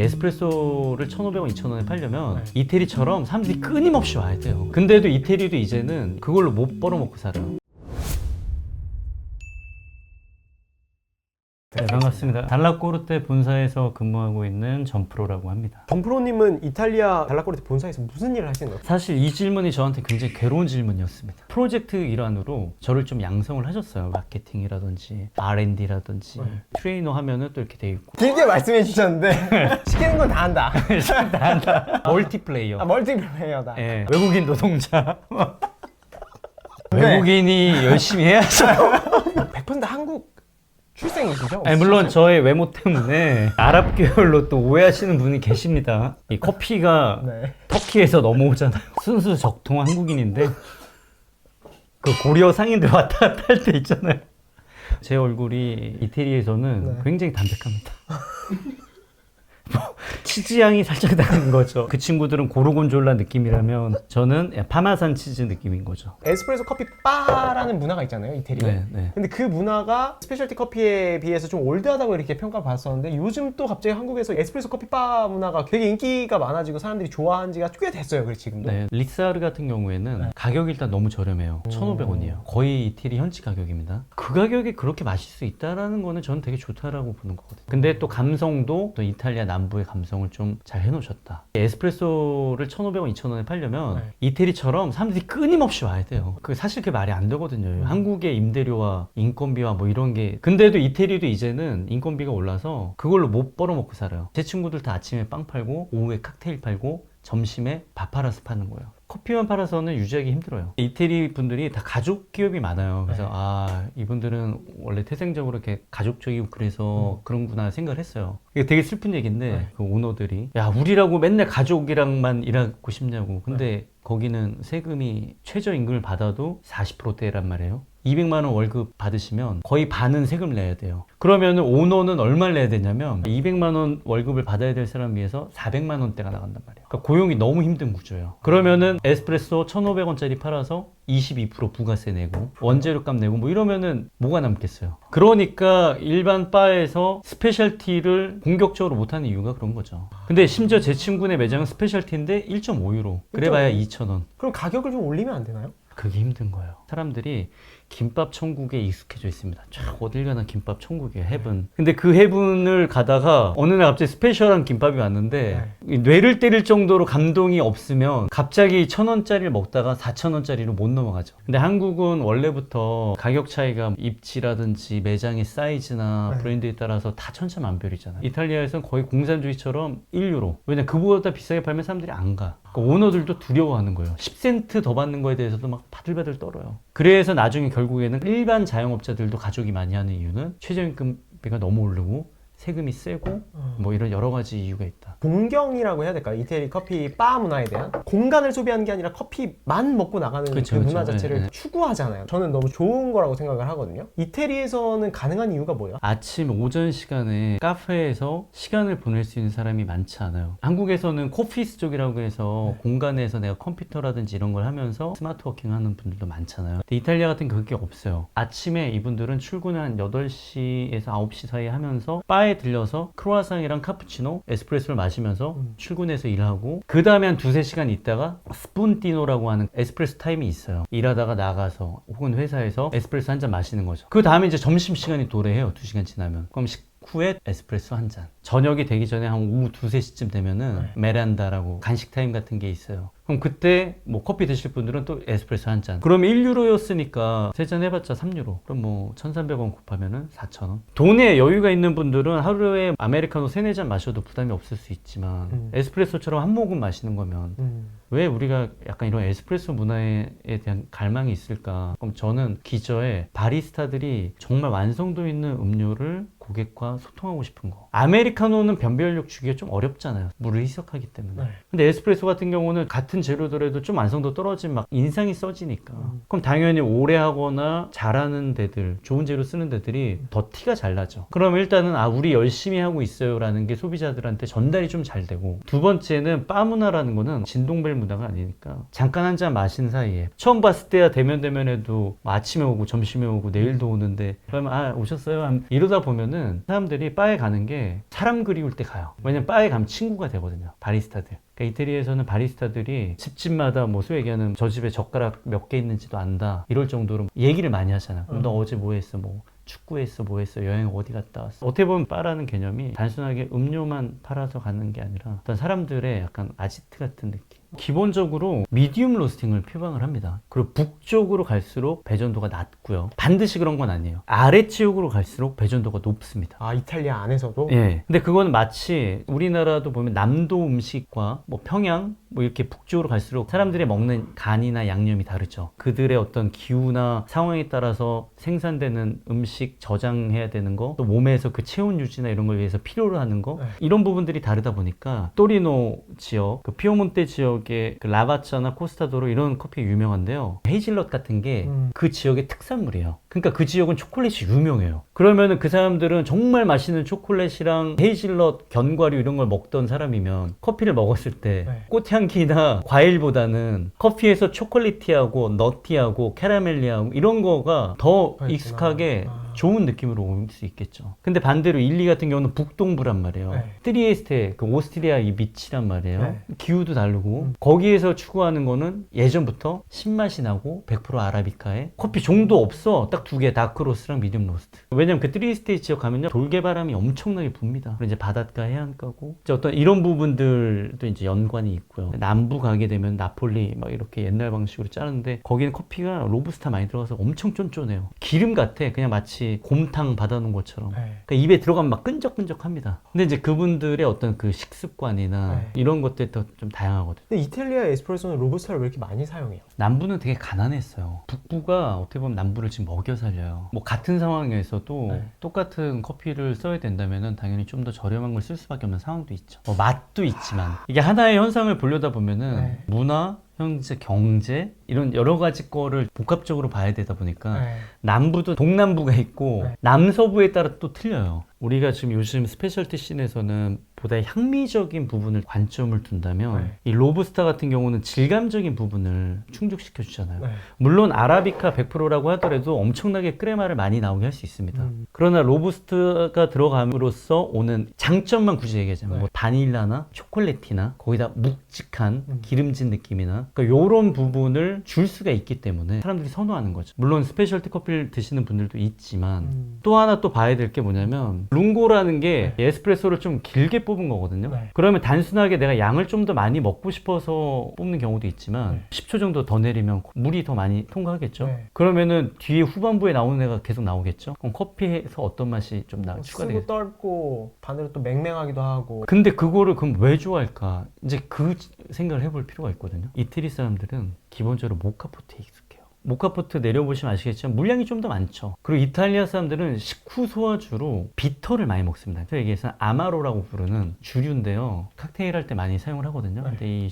에스프레소를 1,500원, 2,000원에 팔려면 이태리처럼 사람들이 끊임없이 와야 돼요. 근데도 이태리도 이제는 그걸로 못 벌어먹고 살아요. 네, 반갑습니다. 달라꼬르테 본사에서 근무하고 있는 정프로라고 합니다. 정프로님은 이탈리아 달라꼬르테 본사에서 무슨 일을 하시는 거예요? 사실 이 질문이 저한테 굉장히 괴로운 질문이었습니다. 프로젝트 일환으로 저를 좀 양성을 하셨어요. 마케팅이라든지 R&D라든지 트레이너 하면은 또 이렇게 돼 있고 길게 말씀해 주셨는데 시키는 건 다 한다. 멀티플레이어. 멀티플레이어다. 예, 외국인 노동자. 네. 외국인이 열심히 해야죠. 100% 한국 출생이시죠? 아니, 물론 저의 외모 때문에 아랍 계열로 또 오해하시는 분이 계십니다. 이 커피가 네. 터키에서 넘어오잖아요. 순수 적통 한국인인데 그 고려 상인들 왔다 갔다 할 때 있잖아요. 제 얼굴이 이태리에서는 굉장히 담백합니다. 치즈 향이 살짝 나는 거죠. 그 친구들은 고르곤졸라 느낌이라면 저는 파마산 치즈 느낌인 거죠. 에스프레소 커피 바라는 문화가 있잖아요, 이태리에. 네, 네. 근데 그 문화가 스페셜티 커피에 비해서 좀 올드하다고 이렇게 평가받았었는데 요즘 또 갑자기 한국에서 에스프레소 커피 바 문화가 되게 인기가 많아지고 사람들이 좋아한 지가 꽤 됐어요, 그래 지금도. 네, 리사르 같은 경우에는 가격이 일단 너무 저렴해요. 1,500원이에요. 거의 이태리 현지 가격입니다. 그 가격에 그렇게 마실 수 있다는 거는 저는 되게 좋다라고 보는 거거든요. 근데 또 감성도 또 이탈리아 남부의 감성을 좀 잘 해놓으셨다. 에스프레소를 1,500원, 2,000원에 팔려면 이태리처럼 사람들이 끊임없이 와야 돼요. 사실 그게 말이 안 되거든요. 한국의 임대료와 인건비와 뭐 이런 게. 근데도 이태리도 이제는 인건비가 올라서 그걸로 못 벌어먹고 살아요. 제 친구들 다 아침에 빵 팔고 오후에 칵테일 팔고 점심에 밥 팔아서 파는 거예요. 커피만 팔아서는 유지하기 힘들어요. 이태리 분들이 다 가족 기업이 많아요. 그래서 아, 이분들은 원래 태생적으로 이렇게 가족적이고 그래서 그런구나 생각을 했어요. 이게 되게 슬픈 얘기인데 그 오너들이 야, 우리라고 맨날 가족이랑만 일하고 싶냐고. 근데 거기는 세금이 최저임금을 받아도 40%대란 말이에요. 200만 원 월급 받으시면 거의 반은 세금을 내야 돼요. 그러면 오너는 얼마를 내야 되냐면 200만 원 월급을 받아야 될 사람 위해서 400만 원대가 나간단 말이에요. 그러니까 고용이 너무 힘든 구조예요. 그러면은 에스프레소 1,500원짜리 팔아서 22% 부가세 내고 원재료값 내고 뭐 이러면은 뭐가 남겠어요. 그러니까 일반 바에서 스페셜티를 공격적으로 못하는 이유가 그런 거죠. 근데 심지어 제 친구네 매장은 스페셜티인데 1.5유로. 그래봐야 2,000원. 그럼 가격을 좀 올리면 안 되나요? 그게 힘든 거예요. 사람들이 김밥 천국에 익숙해져 있습니다. 쫙 어딜 가나 김밥 천국이에요. 헤븐. 근데 그 헤븐을 가다가 어느 날 갑자기 스페셜한 김밥이 왔는데 뇌를 때릴 정도로 감동이 없으면 갑자기 1,000원짜리를 먹다가 4,000원짜리로 못 넘어가죠. 근데 한국은 원래부터 가격 차이가 입지라든지 매장의 사이즈나 브랜드에 따라서 다 천차만별이잖아요. 이탈리아에서는 거의 공산주의처럼 1유로. 왜냐면 그보다 비싸게 팔면 사람들이 안 가. 그러니까 오너들도 두려워하는 거예요. 10센트 더 받는 거에 대해서도 막 바들바들 떨어요. 그래서 나중에 결국에는 일반 자영업자들도 가족이 많이 하는 이유는 최저임금비가 너무 오르고 세금이 세고 뭐 이런 여러 가지 이유가 있다. 공경이라고 해야 될까요? 이태리 커피 바 문화에 대한 공간을 소비하는 게 아니라 커피만 먹고 나가는 그 문화 자체를 추구하잖아요. 저는 너무 좋은 거라고 생각을 하거든요. 이태리에서는 가능한 이유가 뭐예요? 아침 오전 시간에 카페에서 시간을 보낼 수 있는 사람이 많지 않아요. 한국에서는 코피스 쪽이라고 해서 공간에서 내가 컴퓨터라든지 이런 걸 하면서 스마트 워킹 하는 분들도 많잖아요. 근데 이탈리아 같은 그게 없어요. 아침에 이분들은 출근을 한 8시에서 9시 사이에 하면서 바에 들려서 크루아상이랑 카푸치노, 에스프레소를 마시면서 출근해서 일하고 그 다음에 한 2-3시간 있다가 스푼디노라고 하는 에스프레소 타임이 있어요. 일하다가 나가서 혹은 회사에서 에스프레소 한 잔 마시는 거죠. 그 다음에 이제 점심시간이 도래해요. 2시간 지나면. 그럼 후에 에스프레소 한 잔. 저녁이 되기 전에 한 오후 2-3시쯤 되면은 메란다라고 간식 타임 같은 게 있어요. 그럼 그때 뭐 커피 드실 분들은 또 에스프레소 한 잔. 그럼 1유로였으니까 3잔 해봤자 3유로. 그럼 뭐 1,300원 곱하면은 4,000원. 돈에 여유가 있는 분들은 하루에 아메리카노 3-4잔 마셔도 부담이 없을 수 있지만 에스프레소처럼 한 모금 마시는 거면 왜 우리가 약간 이런 에스프레소 문화에 대한 갈망이 있을까? 그럼 저는 기저에 바리스타들이 정말 완성도 있는 음료를 고객과 소통하고 싶은 거. 아메리카노는 변별력 주기가 좀 어렵잖아요. 물을 희석하기 때문에. 근데 에스프레소 같은 경우는 같은 재료더라도 좀 완성도 떨어지면 막 인상이 써지니까. 그럼 당연히 오래 하거나 잘하는 데들, 좋은 재료 쓰는 데들이 더 티가 잘 나죠. 그럼 일단은 아, 우리 열심히 하고 있어요 라는 게 소비자들한테 전달이 좀 잘 되고, 두 번째는 바 문화라는 거는 진동벨 문화가 아니니까 잠깐 한 잔 마신 사이에 처음 봤을 때야 대면대면해도 뭐 아침에 오고 점심에 오고 내일도 오는데 그러면 아, 오셨어요? 이러다 보면은 보면은 사람들이 바에 가는 게 사람 그리울 때 가요. 왜냐면 바에 가면 친구가 되거든요. 바리스타들. 그러니까 이태리에서는 바리스타들이 집집마다 뭐 소위 얘기하는 저 집에 젓가락 몇 개 있는지도 안다. 이럴 정도로 얘기를 많이 하잖아. 그럼 너 어제 뭐 했어? 뭐 축구했어, 뭐 했어, 여행 어디 갔다 왔어. 어떻게 보면 바라는 개념이 단순하게 음료만 팔아서 가는 게 아니라 어떤 사람들의 약간 아지트 같은 느낌. 기본적으로 미디움 로스팅을 표방을 합니다. 그리고 북쪽으로 갈수록 배전도가 낮고요. 반드시 그런 건 아니에요. 아래지역으로 갈수록 배전도가 높습니다. 아, 이탈리아 안에서도? 예. 근데 그거는 마치 우리나라도 보면 남도 음식과 뭐 평양 뭐 이렇게 북쪽으로 갈수록 사람들이 먹는 간이나 양념이 다르죠. 그들의 어떤 기후나 상황에 따라서 생산되는 음식 저장해야 되는 거, 또 몸에서 그 체온 유지나 이런 걸 위해서 필요로 하는 거, 이런 부분들이 다르다 보니까 또리노 지역, 그 피오몬테 지역의 그 라바차나 코스타도로 이런 커피가 유명한데요. 헤이즐넛 같은 게 그 지역의 특산물이에요. 그러니까 그 지역은 초콜릿이 유명해요. 그러면은 그 사람들은 정말 맛있는 초콜릿이랑 헤이즐넛, 견과류 이런 걸 먹던 사람이면 커피를 먹었을 때 꽃향기나 과일보다는 커피에서 초콜릿티하고 너티하고 캐러멜리하고 이런 거가 더 익숙하게 좋은 느낌으로 올 수 있겠죠. 근데 반대로 일리 같은 경우는 북동부란 말이에요. 트리에스테, 그 오스트리아 이 밑이란 말이에요. 기후도 다르고 거기에서 추구하는 거는 예전부터 신맛이 나고 100% 아라비카에 커피 종도 없어. 딱 두 개, 다크로스랑 미디움 로스트. 왜냐면 그 트리에스테 지역 가면요 돌개바람이 엄청나게 붑니다. 그리고 이제 바닷가 해안가고 이제 어떤 이런 부분들도 이제 연관이 있고요. 남부 가게 되면 나폴리 막 이렇게 옛날 방식으로 짜는데 거기는 커피가 로부스타 많이 들어가서 엄청 쫀쫀해요. 기름 같아. 그냥 마치 곰탕 받아놓은 것처럼. 그러니까 입에 들어가면 막 끈적끈적합니다. 근데 이제 그분들의 어떤 그 식습관이나 이런 것들이 더 좀 다양하거든요. 근데 이탈리아 에스프레소는 로부스타를 왜 이렇게 많이 사용해요? 남부는 되게 가난했어요. 북부가 어떻게 보면 남부를 지금 먹여 살려요. 뭐 같은 상황에서도 똑같은 커피를 써야 된다면은 당연히 좀 더 저렴한 걸 쓸 수밖에 없는 상황도 있죠. 뭐 맛도 있지만 이게 하나의 현상을 보려다 보면은 문화, 현재 경제 이런 여러 가지 거를 복합적으로 봐야 되다 보니까 남부도 동남부가 있고 남서부에 따라 또 틀려요. 우리가 지금 요즘 스페셜티 씬에서는 보다 향미적인 부분을 관점을 둔다면 이 로부스타 같은 경우는 질감적인 부분을 충족시켜 주잖아요. 물론 아라비카 100%라고 하더라도 엄청나게 크레마를 많이 나오게 할 수 있습니다. 그러나 로부스타가 들어감으로써 오는 장점만 굳이 얘기하자면 뭐 바닐라나 초콜릿이나 거기다 묵직한 기름진 느낌이나 그러니까 요런 부분을 줄 수가 있기 때문에 사람들이 선호하는 거죠. 물론 스페셜티 커피를 드시는 분들도 있지만 또 하나 또 봐야 될 게 뭐냐면 룽고라는 게 에스프레소를 좀 길게 뽑은 거거든요. 그러면 단순하게 내가 양을 좀 더 많이 먹고 싶어서 뽑는 경우도 있지만 10초 정도 더 내리면 물이 더 많이 통과하겠죠. 그러면은 뒤에 후반부에 나오는 애가 계속 나오겠죠. 그럼 커피에서 어떤 맛이 좀 추가되겠죠. 쓰고 떫고 반대로 또 맹맹하기도 하고. 근데 그거를 그럼 왜 좋아할까? 이제 그 생각을 해볼 필요가 있거든요. 이태리 사람들은 기본적으로 모카포트에 익숙해요. 모카포트 내려보시면 아시겠지만 물량이 좀 더 많죠. 그리고 이탈리아 사람들은 식후 소화주로 비터를 많이 먹습니다. 그래서 여기에서 아마로라고 부르는 주류인데요. 칵테일 할 때 많이 사용을 하거든요. 근데 이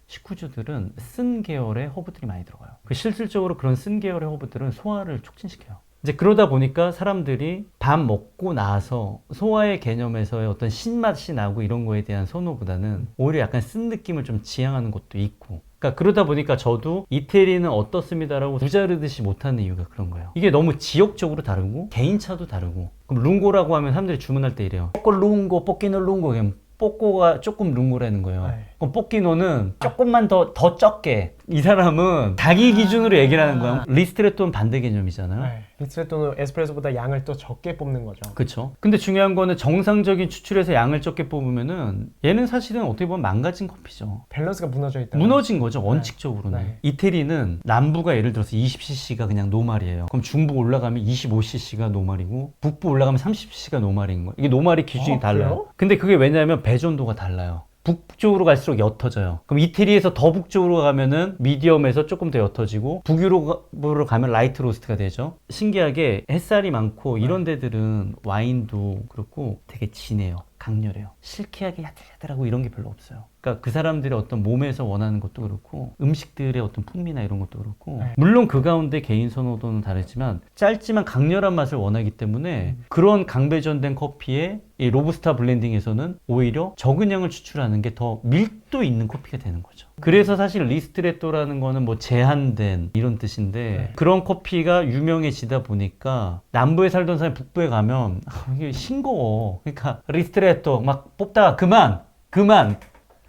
식후주들은 쓴 계열의 허브들이 많이 들어가요. 실질적으로 그런 쓴 계열의 허브들은 소화를 촉진시켜요. 이제 그러다 보니까 사람들이 밥 먹고 나서 소화의 개념에서의 어떤 신맛이 나고 이런 거에 대한 선호보다는 오히려 약간 쓴 느낌을 좀 지향하는 것도 있고. 그러니까 그러다 보니까 저도 이태리는 어떻습니다라고 부자르듯이 못하는 이유가 그런 거예요. 이게 너무 지역적으로 다르고 개인차도 다르고. 그럼 룽고라고 하면 사람들이 주문할 때 이래요. 뽀꼬 룽고, 뽀끼노 룽고. 그냥 뽀꼬가 조금 룽고라는 거예요. 그럼 뽀끼노는 조금만 더 적게. 이 사람은 자기 기준으로 얘기를 하는 거야. 리스트레토는 반대 개념이잖아요. 리스트레토는 에스프레소보다 양을 또 적게 뽑는 거죠. 그렇죠. 근데 중요한 거는 정상적인 추출에서 양을 적게 뽑으면은 얘는 사실은 어떻게 보면 망가진 커피죠. 밸런스가 무너져 있다. 무너진 거죠. 원칙적으로는. 이태리는 남부가 예를 들어서 20cc가 그냥 노말이에요. 그럼 중부 올라가면 25cc가 노말이고 북부 올라가면 30cc가 노말인 거예요. 이게 노말의 기준이 달라요. 그래요? 근데 그게 왜냐하면 배전도가 달라요. 북쪽으로 갈수록 옅어져요. 그럼 이태리에서 더 북쪽으로 가면은 미디엄에서 조금 더 옅어지고 북유럽으로 가면 라이트 로스트가 되죠. 신기하게 햇살이 많고 이런 데들은 와인도 그렇고 되게 진해요. 강렬해요. 실키하게 야들야들하고 이런 게 별로 없어요. 그러니까 그 사람들의 어떤 몸에서 원하는 것도 그렇고 음식들의 어떤 풍미나 이런 것도 그렇고 물론 그 가운데 개인 선호도는 다르지만 짧지만 강렬한 맛을 원하기 때문에 그런 강배전된 커피에 이 로부스타 블렌딩에서는 오히려 적은 양을 추출하는 게 더 밀도 있는 커피가 되는 거죠. 그래서 사실 리스트레토라는 거는 뭐 제한된 이런 뜻인데 그런 커피가 유명해지다 보니까 남부에 살던 사람이 북부에 가면 이게 싱거워. 그러니까 리스트레토 막 뽑다가 그만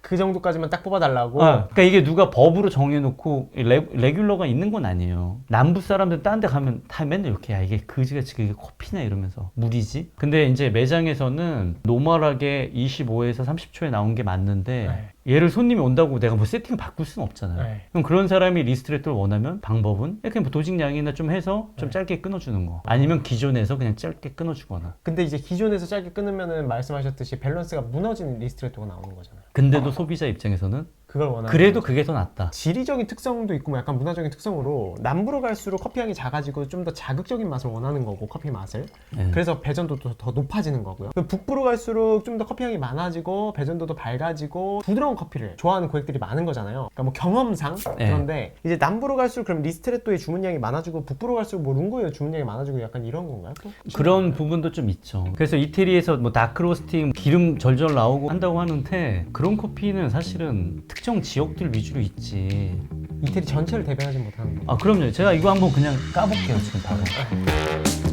그 정도까지만 딱 뽑아달라고. 그러니까 이게 누가 법으로 정해놓고 레귤러가 있는 건 아니에요. 남부 사람들 딴 데 가면 다 맨날 이렇게 야 이게 그지같이 그게 커피냐 이러면서 물이지. 근데 이제 매장에서는 노멀하게 25에서 30초에 나온 게 맞는데 얘를 손님이 온다고 내가 뭐 세팅을 바꿀 수는 없잖아요. 그럼 그런 사람이 리스트레토를 원하면 방법은 그냥 뭐 도직량이나 좀 해서 좀 짧게 끊어주는 거. 아니면 기존에서 그냥 짧게 끊어주거나. 근데 이제 기존에서 짧게 끊으면은 말씀하셨듯이 밸런스가 무너진 리스트레토가 나오는 거잖아요. 근데도 소비자 입장에서는 그걸 원하는 그래도 그게 더 낫다. 지리적인 특성도 있고 뭐 약간 문화적인 특성으로 남부로 갈수록 커피 향이 작아지고 좀 더 자극적인 맛을 원하는 거고 커피 맛을 그래서 배전도도 더 높아지는 거고요. 북부로 갈수록 좀 더 커피 향이 많아지고 배전도도 밝아지고 부드러운 커피를 좋아하는 고객들이 많은 거잖아요. 그러니까 뭐 경험상 그런데 이제 남부로 갈수록 그럼 리스트레토의 주문량이 많아지고 북부로 갈수록 뭐 룽고의 주문량이 많아지고 약간 이런 건가요? 또? 그런 부분도 좀 있죠. 그래서 이태리에서 뭐 다크 로스팅 기름 절절 나오고 한다고 하는데 그런 커피는 사실은 특정 지역들 위주로 있지. 이태리 전체를 대변하지 못하는 거. 그럼요. 제가 이거 한번 그냥 까볼게요 지금 바로.